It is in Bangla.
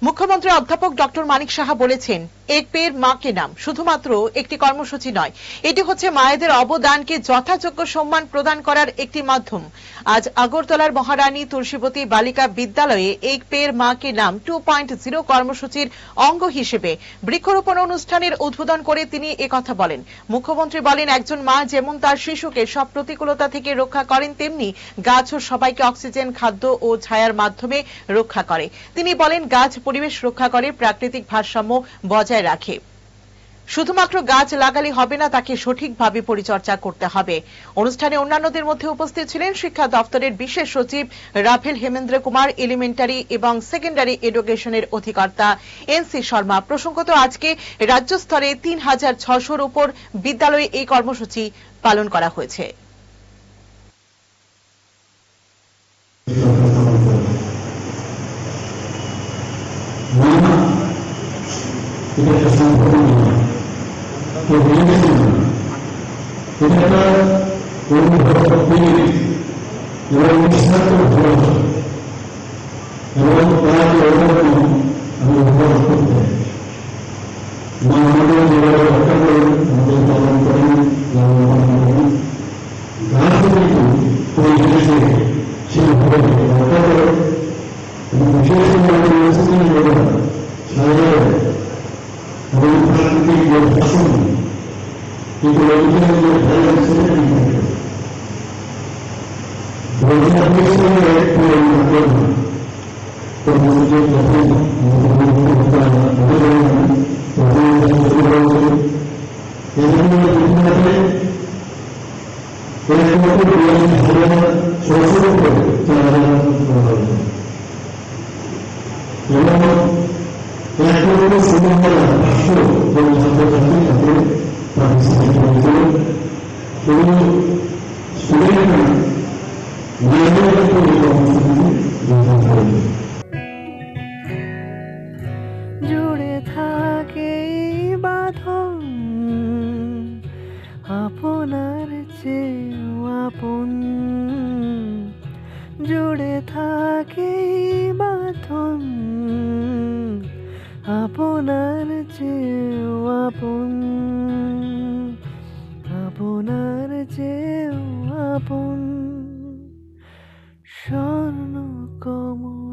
মুখ্যমন্ত্রী অধ্যাপক ডক্টর মানিক সাহা বলেছেন, এক পেয়ের মাকে নাম শুধুমাত্র একটি কর্মসূচি নয়, এটি হচ্ছে মায়েদের অবদানকে যথাযোগ্য সম্মান প্রদান করার একটি মাধ্যম। আজ আগরতলার মহারানী তুলসীবতী বালিকা বিদ্যালয়ে এক পেয়ের মাকে নাম 2.0 কর্মসূচির অঙ্গ হিসেবে বৃক্ষরোপণ অনুষ্ঠানের উদ্বোধন করে তিনি একথা বলেন। মুখ্যমন্ত্রী বলেন, একজন মা যেমন তার শিশুকে সব প্রতিকূলতা থেকে রক্ষা করেন, তেমনি গাছও সবাইকে অক্সিজেন, খাদ্য ও ছায়ার মাধ্যমে রক্ষা করে। তিনি বলেন, গাছ পরিবেশ রক্ষা করে, প্রাকৃতিক ভারসাম্য বজায় রাখে। শুধুমাত্র গাছ লাগালে হবে না, তাকে সঠিকভাবে পরিচর্যা করতে হবে। অনুষ্ঠানে অন্যান্যদের মধ্যে উপস্থিত ছিলেন শিক্ষা দপ্তরের বিশেষ সচিব রাফেল হেমেন্দ্র কুমার, এলিমেন্টারি এবং সেকেন্ডারি এডুকেশনের অধিকর্তা এনসি শর্মা। প্রসঙ্গত, আজকে রাজ্য স্তরে ৩,৬০০-র উপর বিদ্যালয়ে এই কর্মসূচি পালন করা হয়েছে। জুড়ে থাকে বাঁধন আপনার চেয়েও আপন, জুড়ে থাকে বাঁধন আপনার চেয়েও আপন, আপনার চেয়েও আপন। স্বর্ণ কমল